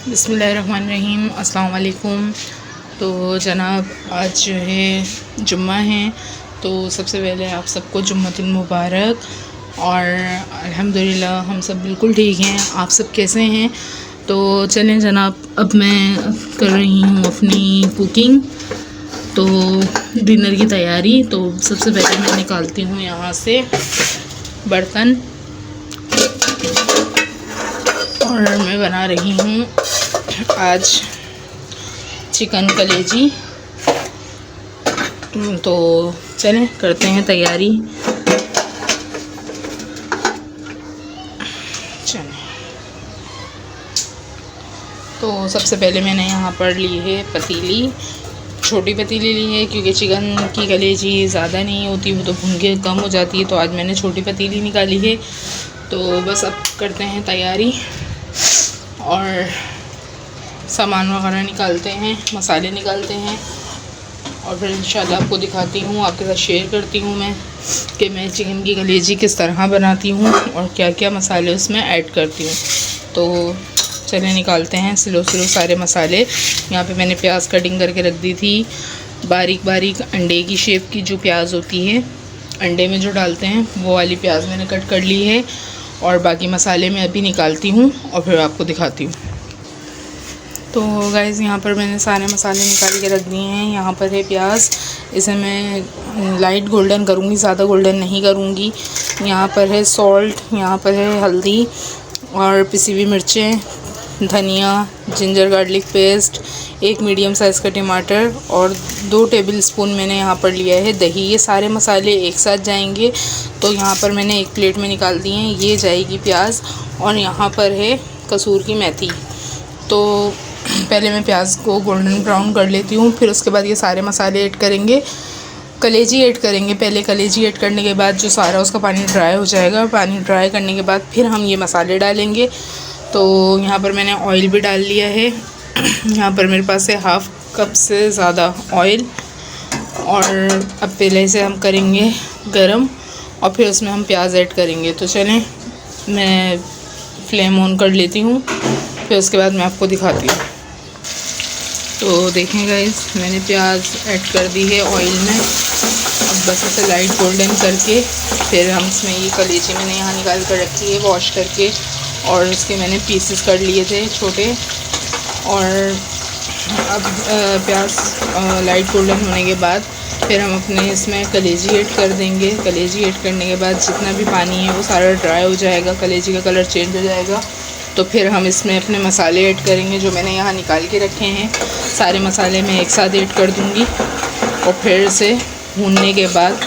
बिस्मिल्लाहिर्रहमानिर्रहीम, अस्सलाम वालेकुम। तो जनाब, आज जो है जुम्मा है, तो सबसे पहले आप सबको जुम्मतुल मुबारक। और अल्हम्दुलिल्लाह हम सब बिल्कुल ठीक हैं। आप सब कैसे हैं? तो चलें जनाब, अब मैं कर रही हूँ अपनी कुकिंग, तो डिनर की तैयारी। तो सबसे पहले मैं निकालती हूँ यहाँ से बर्तन, और मैं बना रही हूँ आज चिकन कलेजी। तो चलें करते हैं तैयारी। चलें, तो सबसे पहले मैंने यहाँ पर ली है पतीली, छोटी पतीली ली है क्योंकि चिकन की कलेजी ज़्यादा नहीं होती, वो तो भून के कम हो जाती है। तो आज मैंने छोटी पतीली निकाली है। तो बस अब करते हैं तैयारी और सामान वगैरह निकालते हैं, मसाले निकालते हैं, और फिर इंशाल्लाह आपको दिखाती हूँ, आपके साथ शेयर करती हूँ मैं कि मैं चिकन की कलेजी किस तरह बनाती हूँ और क्या क्या मसाले उसमें ऐड करती हूँ। तो चलिए निकालते हैं स्लो सारे मसाले। यहाँ पे मैंने प्याज कटिंग करके रख दी थी, बारीक बारीक अंडे की शेप की जो प्याज होती है, अंडे में जो डालते हैं वो वाली प्याज मैंने कट कर ली है। और बाकी मसाले मैं अभी निकालती हूँ और फिर आपको दिखाती हूँ। तो गाइज़, यहाँ पर मैंने सारे मसाले निकाल के रख दिए हैं। यहाँ पर है प्याज, इसे मैं लाइट गोल्डन करूँगी, ज़्यादा गोल्डन नहीं करूँगी। यहाँ पर है सॉल्ट, यहाँ पर है हल्दी और पिसी हुई मिर्चें, धनिया, जिंजर गार्लिक पेस्ट, एक मीडियम साइज़ का टमाटर और 2 टेबलस्पून मैंने यहाँ पर लिया है दही। ये सारे मसाले एक साथ जाएंगे। तो यहाँ पर मैंने एक प्लेट में निकाल दिए हैं, ये जाएगी प्याज। और यहाँ पर है कसूर की मेथी। तो पहले मैं प्याज को गोल्डन ब्राउन कर लेती हूँ, फिर उसके बाद ये सारे मसाले ऐड करेंगे, कलेजी ऐड करेंगे। पहले कलेजी ऐड करने के बाद जो सारा उसका पानी ड्राई हो जाएगा, पानी ड्राई करने के बाद फिर हम ये मसाले डालेंगे। तो यहाँ पर मैंने ऑयल भी डाल लिया है। यहाँ पर मेरे पास है 1/2 कप से ज़्यादा ऑयल। और अब पहले से हम करेंगे गरम और फिर उसमें हम प्याज ऐड करेंगे। तो चलें, मैं फ्लेम ऑन कर लेती हूँ, फिर उसके बाद मैं आपको दिखाती हूँ। तो देखें गाइस, मैंने प्याज ऐड कर दी है ऑयल में। अब बस इसे लाइट गोल्डन करके फिर हम इसमें ये कलेजी मैंने यहाँ निकाल कर रखी है वॉश करके, और इसके मैंने पीसेस कर लिए थे छोटे। और अब प्याज लाइट गोल्डन होने के बाद फिर हम अपने इसमें कलेजी ऐड कर देंगे। कलेजी ऐड करने के बाद जितना भी पानी है वो सारा ड्राई हो जाएगा, कलेजी का कलर चेंज हो जाएगा। तो फिर हम इसमें अपने मसाले ऐड करेंगे जो मैंने यहाँ निकाल के रखे हैं। सारे मसाले मैं एक साथ ऐड कर दूँगी और फिर इसे भूनने के बाद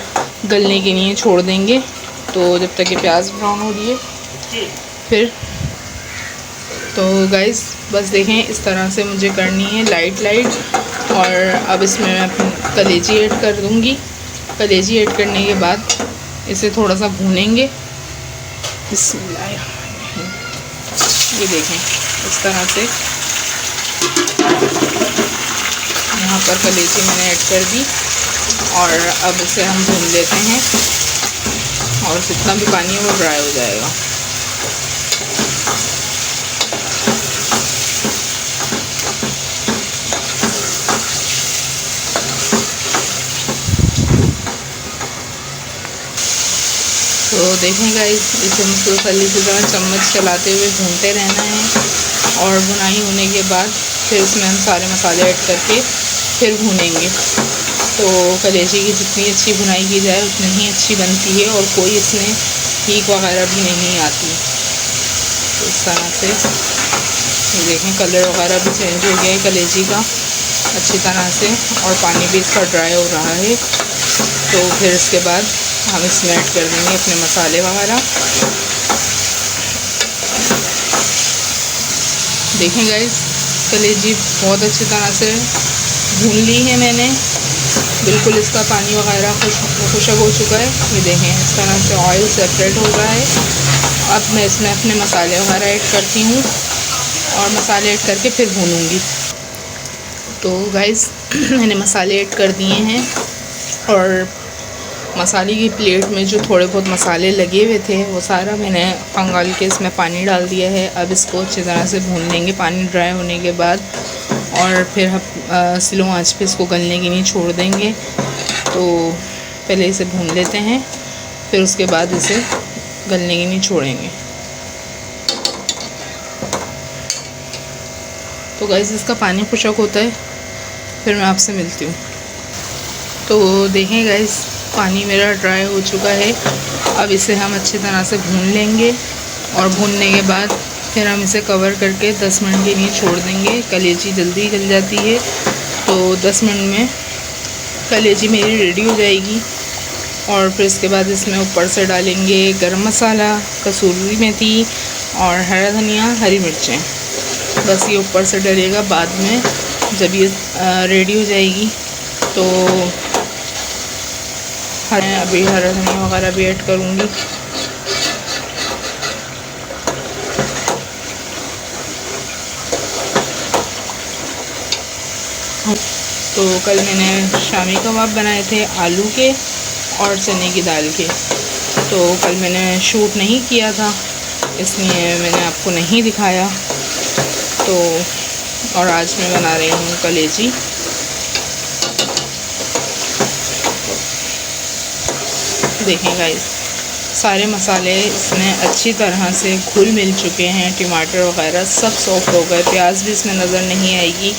गलने के लिए छोड़ देंगे। तो जब तक ये प्याज ब्राउन हो रही है फिर। तो गाइस, बस देखें, इस तरह से मुझे करनी है लाइट। और अब इसमें मैं अपनी कलेजी ऐड कर दूँगी। कलेजी ऐड करने के बाद इसे थोड़ा सा भूनेंगे। बिस्मिल्लाह, ये देखें इस तरह से। यहाँ पर कलेजी मैंने ऐड कर दी और अब इसे हम भून लेते हैं और जितना भी पानी है वो ड्राई हो जाएगा। तो देखें गाइस, इसे मुसलसल की तरह चम्मच चलाते हुए भूनते रहना है। और भुनाई होने के बाद फिर इसमें हम सारे मसाले ऐड करके फिर भूनेंगे। तो कलेजी की जितनी अच्छी भुनाई की जाए उतनी ही अच्छी बनती है और कोई इसमें हीक वगैरह भी नहीं आती। तो इस तरह से ये देखें, कलर वगैरह भी चेंज हो गया है कलेजी का अच्छी तरह से, और पानी भी इसका ड्राई हो रहा है। तो फिर इसके बाद हम इसमें ऐड कर देंगे अपने मसाले वगैरह। देखें गाइस, कलेजी बहुत अच्छी तरह से भून ली है मैंने, बिल्कुल इसका पानी वगैरह खुशक हो चुका है। ये देखें इस तरह से ऑयल सेपरेट हो रहा है। अब मैं इसमें अपने मसाले वगैरह ऐड करती हूँ और मसाले ऐड करके फिर भूनूँगी। तो गाइस, मैंने मसाले ऐड कर दिए हैं और मसाले की प्लेट में जो थोड़े बहुत मसाले लगे हुए थे वो सारा मैंने खंगाल के इसमें पानी डाल दिया है। अब इसको अच्छी तरह से भून लेंगे पानी ड्राई होने के बाद, और फिर हम स्लो आंच पे इसको गलने के लिए छोड़ देंगे। तो पहले इसे भून लेते हैं, फिर उसके बाद इसे गलने के लिए छोड़ेंगे। तो गाइस इसका पानी खुशक होता है, फिर मैं आपसे मिलती हूँ। तो देखें गाइस पानी मेरा ड्राई हो चुका है। अब इसे हम अच्छी तरह से भून लेंगे, और भूनने के बाद फिर हम इसे कवर करके 10 मिनट के लिए छोड़ देंगे। कलेजी जल्दी गल जाती है, तो 10 मिनट में कलेजी मेरी रेडी हो जाएगी। और फिर इसके बाद इसमें ऊपर से डालेंगे गरम मसाला, कसूरी मेथी और हरा धनिया, हरी मिर्चें। बस ये ऊपर से डलेगा बाद में जब ये रेडी हो जाएगी। तो मैं अभी हरा धनिया वगैरह भी ऐड करूँगी। तो कल मैंने शामी कबाब बनाए थे आलू के और चने की दाल के। तो कल मैंने शूट नहीं किया था, इसलिए मैंने आपको नहीं दिखाया। तो और आज मैं बना रही हूँ कलेजी। देखें गाइस सारे मसाले इसमें अच्छी तरह से घुल मिल चुके हैं। टमाटर वगैरह सब सॉफ्ट हो गए, प्याज भी इसमें नज़र नहीं आएगी,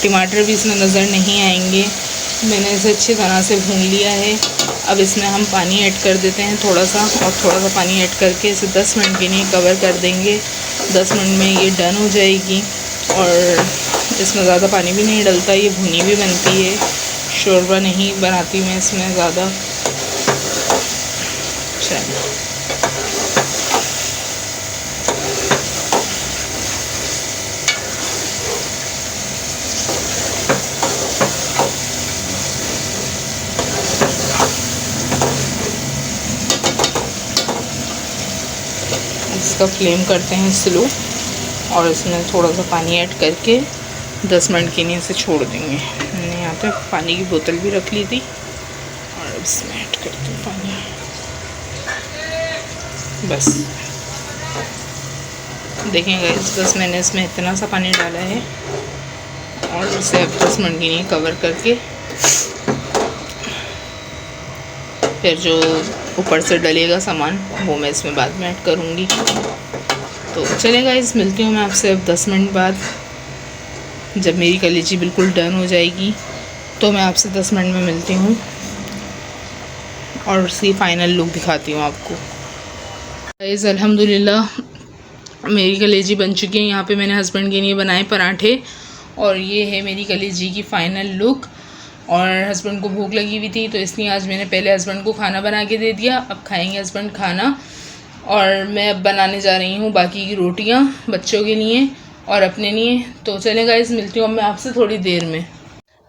टमाटर भी इसमें नज़र नहीं आएंगे। मैंने इसे अच्छी तरह से भून लिया है। अब इसमें हम पानी ऐड कर देते हैं थोड़ा सा, और थोड़ा सा पानी ऐड करके इसे 10 मिनट के लिए कवर कर देंगे। 10 मिनट में ये डन हो जाएगी, और इसमें ज़्यादा पानी भी नहीं डलता, ये भुनी भी बनती है। शोरबा नहीं बनाती मैं इसमें ज़्यादा। इसका फ्लेम करते हैं स्लो, और इसमें थोड़ा सा पानी ऐड करके 10 मिनट के लिए इसे छोड़ देंगे। मैंने यहाँ पे पानी की बोतल भी रख ली थी, और अब इसमें ऐड करती हूँ पानी। बस देखें गाइस, बस मैंने इसमें इतना सा पानी डाला है, और इसे अब 10 मिनट के लिए कवर करके फिर जो ऊपर से डलेगा सामान वो मैं इसमें बाद में ऐड करूँगी। तो चलें गाइस, मिलती हूँ मैं आपसे अब 10 मिनट बाद, जब मेरी कलेजी बिल्कुल डन हो जाएगी। तो मैं आपसे 10 मिनट में मिलती हूँ, और उसकी फ़ाइनल लुक दिखाती हूँ आपको। गाइस अल्हम्दुलिल्लाह मेरी कलेजी बन चुकी है। यहाँ पे मैंने हस्बैंड के लिए बनाए पराठे, और ये है मेरी कलेजी की फ़ाइनल लुक। और हस्बैंड को भूख लगी हुई थी, तो इसलिए आज मैंने पहले हस्बैंड को खाना बना के दे दिया। अब खाएंगे हस्बैंड खाना, और मैं अब बनाने जा रही हूँ बाकी की रोटियाँ बच्चों के लिए और अपने लिए। तो चलें गाइस, मिलती हूँ मैं आपसे थोड़ी देर में।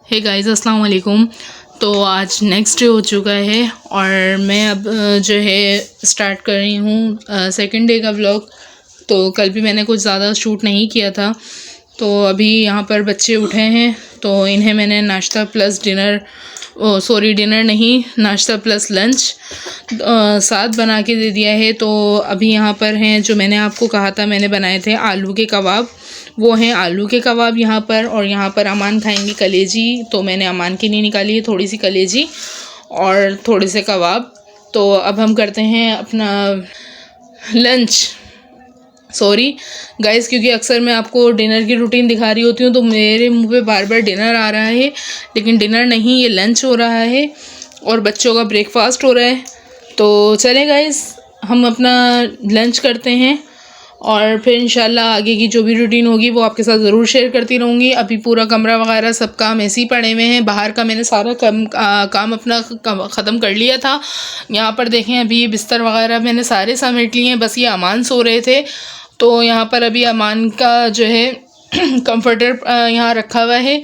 हे गाइस अस्सलाम वालेकुम। तो आज नेक्स्ट डे हो चुका है, और मैं अब जो है स्टार्ट कर रही हूँ सेकंड डे का व्लॉग। तो कल भी मैंने कुछ ज़्यादा शूट नहीं किया था। तो अभी यहाँ पर बच्चे उठे हैं, तो इन्हें मैंने नाश्ता प्लस डिनर, डिनर नहीं, नाश्ता प्लस लंच साथ बना के दे दिया है। तो अभी यहाँ पर हैं जो मैंने आपको कहा था, मैंने बनाए थे आलू के कबाब, वो हैं आलू के कबाब यहाँ पर। और यहाँ पर अमान खाएंगी कलेजी, तो मैंने अमान के लिए निकाली है थोड़ी सी कलेजी और थोड़े से कबाब। तो अब हम करते हैं अपना लंच। सॉरी गाइस, क्योंकि अक्सर मैं आपको डिनर की रूटीन दिखा रही होती हूँ, तो मेरे मुंह पे बार बार डिनर आ रहा है, लेकिन डिनर नहीं, ये लंच हो रहा है और बच्चों का ब्रेकफास्ट हो रहा है। तो चलें गाइस, हम अपना लंच करते हैं, और फिर इंशाल्लाह आगे की जो भी रूटीन होगी वो आपके साथ ज़रूर शेयर करती रहूँगी। अभी पूरा कमरा वगैरह सब काम ऐसे ही पड़े हुए हैं, बाहर का मैंने सारा काम अपना ख़त्म कर लिया था। यहाँ पर देखें, अभी ये बिस्तर वगैरह मैंने सारे समेट लिए हैं, बस ये अमान सो रहे थे। तो यहाँ पर अभी अमान का जो है कंफर्टर यहाँ रखा हुआ है,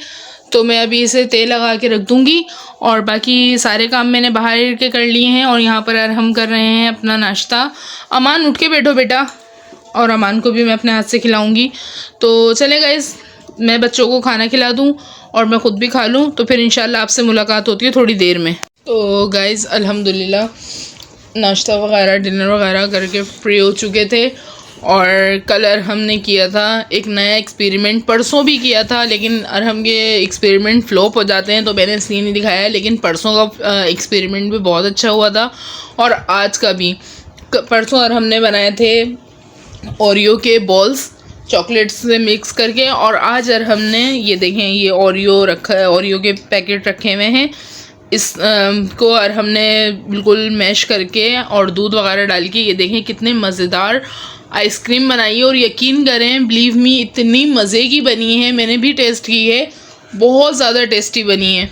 तो मैं अभी इसे तेल लगा के रख दूँगी, और बाकी सारे काम मैंने बाहर के कर लिए हैं। और यहाँ पर हम कर रहे हैं अपना नाश्ता। अमान उठ के बैठो बेटा, और अमान को भी मैं अपने हाथ से खिलाऊँगी। तो चले गाइस, मैं बच्चों को खाना खिला दूँ और मैं ख़ुद भी खा लूँ, तो फिर इंशाल्लाह आपसे मुलाकात होती है थोड़ी देर में। तो गाइज़ अल्हम्दुलिल्लाह नाश्ता वगैरह डिनर वगैरह करके फ्री हो चुके थे। और कल अरहम ने किया था एक नया एक्सपेरिमेंट, परसों भी किया था, लेकिन अरहम के एक्सपेरिमेंट फ्लॉप हो जाते हैं तो मैंने इसलिए नहीं दिखाया। लेकिन परसों का एक्सपेरिमेंट भी बहुत अच्छा हुआ था और आज का भी। परसों अरहम ने बनाए थे ओरियो के बॉल्स चॉकलेट से मिक्स करके, और आज अरहम ने ये देखें ये ओरियो रखा है, ओरियो के पैकेट रखे हुए हैं। इस को और हमने बिल्कुल मैश करके और दूध वगैरह डाल के ये देखें कितने मज़ेदार आइसक्रीम बनाई है। और यकीन करें, बिलीव मी, इतनी मज़े की बनी है। मैंने भी टेस्ट की है, बहुत ज़्यादा टेस्टी बनी है।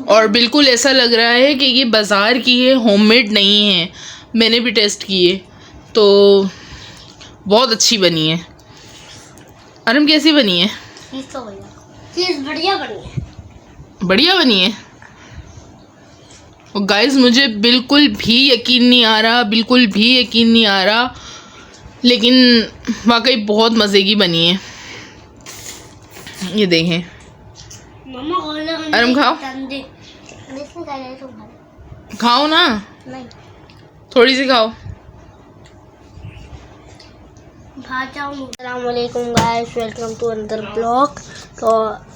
और बिल्कुल ऐसा लग रहा है कि ये बाज़ार की है, होममेड नहीं है। मैंने भी टेस्ट की है तो बहुत अच्छी बनी है। अरम कैसी बनी है? चीज़ बढ़िया बनी है, बढ़िया बनी है। और गाइस मुझे बिल्कुल भी यकीन नहीं आ रहा, बिल्कुल भी यकीन नहीं आ रहा, लेकिन वाकई बहुत मज़े की बनी है। ये देखें। अरम खाओ, खाओ ना, नहीं थोड़ी सी खाओ। अस्सलामुअलैकुम guys, welcome to another blog. तो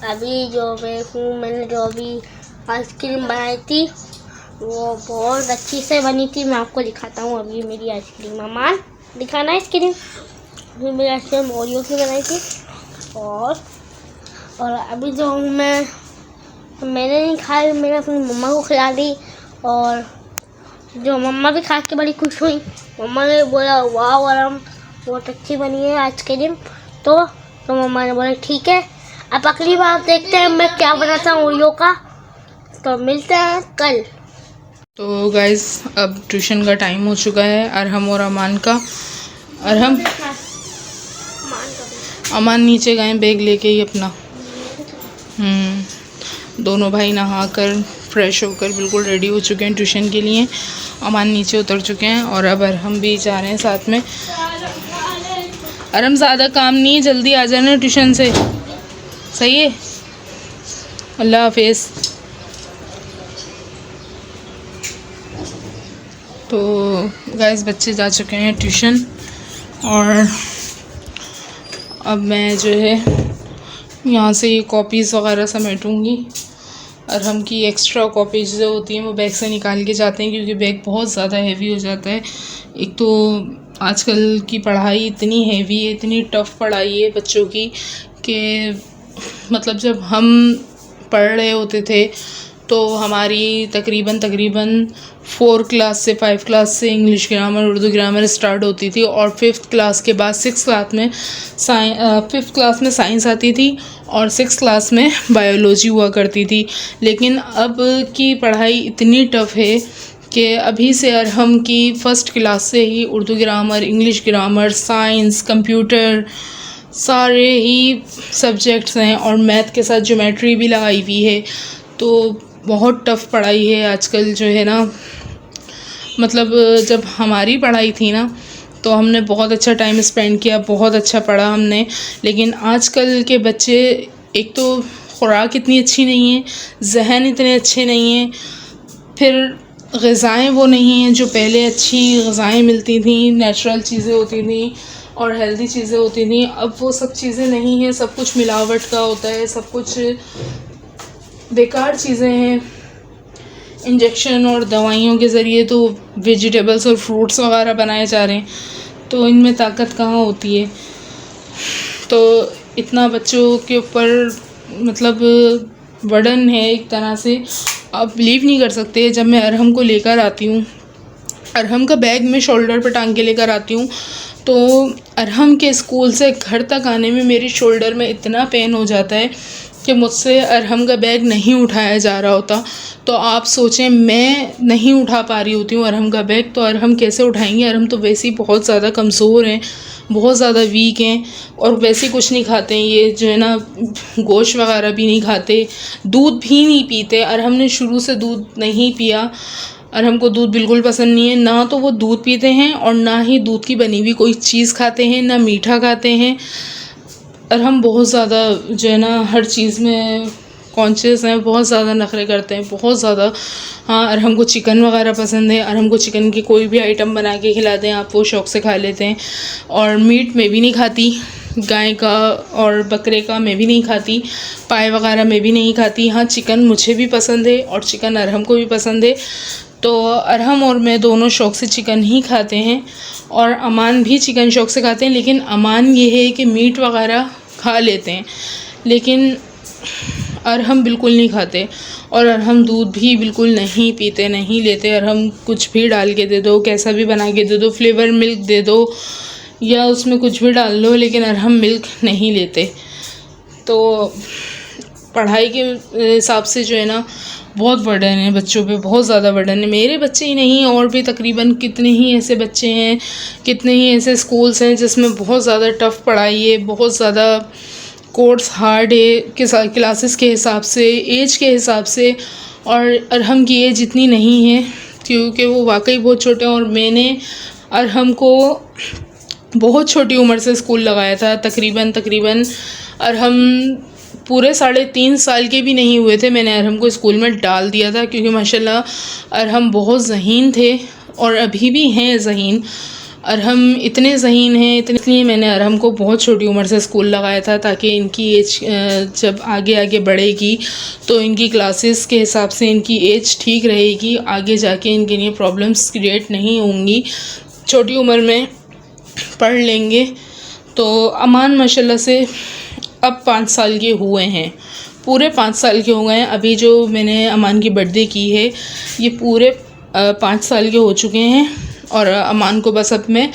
अभी मैंने जो अभी आइसक्रीम बनाई थी वो बहुत अच्छी से बनी थी। मैं आपको दिखाता हूँ अभी मेरी आइसक्रीम। अमान दिखाना आइसक्रीम। अभी मेरी आइसक्रीम ओरियो की बनाई थी और अभी जो मैंने नहीं खाई, मैंने अपनी मम्मा को खिला दी और जो मम्मा भी खा के बड़ी खुश हुई। मम्मा ने बोला वाह अरम बहुत अच्छी बनी है आइसक्रीम। तो मम्मा ने बोला ठीक है, अब अगली बार देखते हैं मैं क्या बनाता हूँ ओरियो का। तो मिलते हैं कल। तो गाइस अब ट्यूशन का टाइम हो चुका है अरहम और अमान का। अमान नीचे गए बैग लेके ही अपना। दोनों भाई नहाकर फ्रेश होकर बिल्कुल रेडी हो चुके हैं ट्यूशन के लिए। अमान नीचे उतर चुके हैं और अब अरहम भी जा रहे हैं साथ में। अरहम ज़्यादा काम नहीं है, जल्दी आ जाना ट्यूशन से, सही है? अल्लाह हाफिज़। तो गाइस बच्चे जा चुके हैं ट्यूशन और अब मैं जो है यहाँ से ये कॉपीज़ वगैरह समेटूँगी। अरहम की एक्स्ट्रा कॉपीज़ जो होती हैं वो बैग से निकाल के जाते हैं क्योंकि बैग बहुत ज़्यादा हैवी हो जाता है। एक तो आजकल की पढ़ाई इतनी हैवी है, इतनी टफ़ पढ़ाई है बच्चों की कि मतलब जब हम पढ़ रहे होते थे तो हमारी तकरीबन 4 क्लास से 5 क्लास से English grammar Urdu grammar start होती थी और 5th क्लास के बाद 6th क्लास में 5th क्लास में साइंस आती थी और 6th क्लास में बायोलॉजी हुआ करती थी। लेकिन अब की पढ़ाई इतनी टफ़ है कि अभी से अरहम की 1st क्लास से ही Urdu grammar, English grammar, science, computer सारे ही सब्जेक्ट्स हैं और मैथ के साथ ज्योमेट्री भी लगाई हुई है। तो बहुत टफ़ पढ़ाई है आजकल जो है ना। मतलब जब हमारी पढ़ाई थी ना तो हमने बहुत अच्छा टाइम स्पेंड किया, बहुत अच्छा पढ़ा हमने। लेकिन आजकल के बच्चे, एक तो खुराक इतनी अच्छी नहीं है, जहन इतने अच्छे नहीं हैं, फिर ग़िज़ाएँ वो नहीं हैं जो पहले अच्छी ग़िज़ाएँ मिलती थी, नेचुरल चीज़ें होती थी और हेल्दी चीज़ें होती थी। अब वो सब चीज़ें नहीं हैं, सब कुछ मिलावट का होता है, सब कुछ बेकार चीज़ें हैं। इंजेक्शन और दवाइयों के ज़रिए तो वेजिटेबल्स और फ्रूट्स वगैरह बनाए जा रहे हैं, तो इनमें ताकत कहाँ होती है। तो इतना बच्चों के ऊपर मतलब बर्डन है एक तरह से, आप बिलीव नहीं कर सकते। जब मैं अरहम को लेकर आती हूँ, अरहम का बैग मैं शोल्डर पर टांग के लेकर आती हूँ, तो अरहम के स्कूल से घर तक आने में मेरी शोल्डर में इतना पेन हो जाता है कि मुझसे अरहम का बैग नहीं उठाया जा रहा होता। तो आप सोचें, मैं नहीं उठा पा रही होती हूँ अरहम का बैग, तो अरहम कैसे उठाएंगे। अरहम तो वैसे ही बहुत ज़्यादा कमज़ोर हैं, बहुत ज़्यादा वीक हैं और वैसे कुछ नहीं खाते हैं। ये जो है ना गोश्त वगैरह भी नहीं खाते, दूध भी नहीं पीते। अरहम ने शुरू से दूध नहीं पिया, अरहम को दूध बिल्कुल पसंद नहीं है। ना तो वो दूध पीते हैं और ना ही दूध की बनी हुई कोई चीज़ खाते हैं, ना मीठा खाते हैं। अरहम बहुत ज़्यादा जो है ना हर चीज़ में कॉन्शियस हैं, बहुत ज़्यादा नखरे करते हैं, बहुत ज़्यादा। हाँ, अरहम को चिकन वगैरह पसंद है, अरहम को चिकन की कोई भी आइटम बना के खिला दें आप, वो शौक़ से खा लेते हैं। और मीट मैं भी नहीं खाती, गाय का और बकरे का मैं भी नहीं खाती, पाए वगैरह मैं भी नहीं खाती। हाँ, चिकन मुझे भी पसंद है और चिकन अरहम को भी पसंद है, तो अरहम और मैं दोनों शौक़ से चिकन ही खाते हैं। और अमान भी चिकन शौक़ से खाते हैं, लेकिन अमान ये है कि मीट वगैरह खा लेते हैं, लेकिन अरहम बिल्कुल नहीं खाते। और अरहम दूध भी बिल्कुल नहीं पीते, नहीं लेते। अरहम कुछ भी डाल के दे दो, कैसा भी बना के दे दो, फ्लेवर मिल्क दे दो या उसमें कुछ भी डाल लो, लेकिन अरहम मिल्क नहीं लेते। तो पढ़ाई के हिसाब से जो है ना, बहुत बर्डन है बच्चों पे, बहुत ज़्यादा बर्डन है। मेरे बच्चे ही नहीं, और भी तकरीबन कितने ही ऐसे बच्चे हैं, कितने ही ऐसे स्कूल्स हैं जिसमें बहुत ज़्यादा टफ़ पढ़ाई है, बहुत ज़्यादा कोर्स हार्ड है क्लासेस के हिसाब से, एज के हिसाब से। और अरहम की एज इतनी नहीं है क्योंकि वो वाकई बहुत छोटे हैं। और मैंने अरहम को बहुत छोटी उम्र से स्कूल लगाया था, तकरीबन अरहम पूरे 3.5 साल के भी नहीं हुए थे, मैंने अरहम को स्कूल में डाल दिया था, क्योंकि माशाल्लाह अरहम बहुत ज़हीन थे और अभी भी हैं ज़हीन। अरहम इतने ज़हीन हैं, इसलिए मैंने अरहम को बहुत छोटी उम्र से स्कूल लगाया था, ताकि इनकी एज जब आगे बढ़ेगी तो इनकी क्लासेस के हिसाब से इनकी एज ठीक रहेगी, आगे जाके इनके लिए प्रॉब्लम्स क्रिएट नहीं होंगी, छोटी उम्र में पढ़ लेंगे। तो अमान माशाल्लाह से अब 5 साल के हुए हैं, पूरे 5 साल के हो गए हैं। अभी जो मैंने अमान की बर्थडे की है, ये पूरे 5 साल के हो चुके हैं। और अमान को बस अब मैं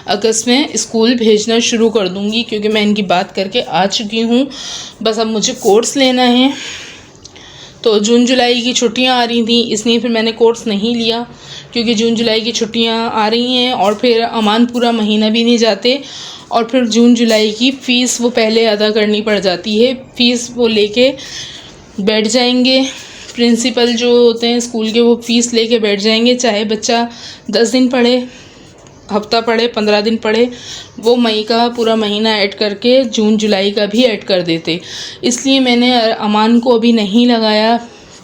अगस्त में स्कूल भेजना शुरू कर दूँगी, क्योंकि मैं इनकी बात करके आ चुकी हूँ। बस अब मुझे कोर्स लेना है। तो जून जुलाई की छुट्टियां आ रही थी, इसलिए फिर मैंने कोर्स नहीं लिया, क्योंकि जून जुलाई की छुट्टियां आ रही हैं और फिर अमान पूरा महीना भी नहीं जाते। और फिर जून जुलाई की फ़ीस वो पहले अदा करनी पड़ जाती है, फ़ीस वो लेके बैठ जाएंगे। प्रिंसिपल जो होते हैं स्कूल के, वो फ़ीस लेके बैठ जाएंगे, चाहे बच्चा 10 दिन पढ़े, हफ्ता पढ़े, 15 दिन पढ़े, वो मई का पूरा महीना ऐड करके जून जुलाई का भी ऐड कर देते। इसलिए मैंने अमान को अभी नहीं लगाया,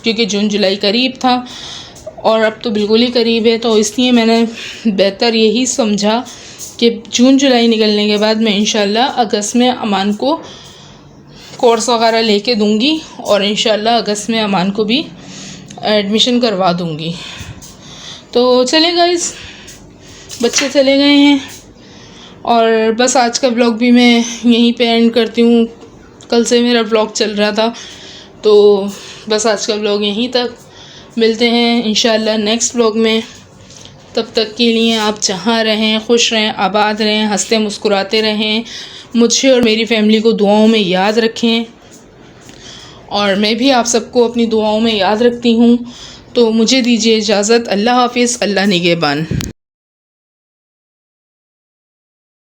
क्योंकि जून जुलाई करीब था और अब तो बिल्कुल ही करीब है। तो इसलिए मैंने बेहतर यही समझा कि जून जुलाई निकलने के बाद मैं इंशाल्लाह अगस्त में अमान को कोर्स वगैरह लेके दूंगी, और इंशाल्लाह अगस्त में अमान को भी एडमिशन करवा दूंगी। तो चले गाइस, बच्चे चले गए हैं, और बस आज का ब्लॉग भी मैं यहीं पे एंड करती हूँ। कल से मेरा ब्लॉग चल रहा था, तो बस आज का ब्लॉग यहीं तक। मिलते हैं इंशाल्लाह नेक्स्ट ब्लॉग में। तब तक के लिए आप जहाँ रहें खुश रहें, आबाद रहें, हंसते मुस्कुराते रहें। मुझे और मेरी फैमिली को दुआओं में याद रखें, और मैं भी आप सबको अपनी दुआओं में याद रखती हूँ। तो मुझे दीजिए इजाज़त। अल्लाह हाफिज़, अल्लाह निगहबान।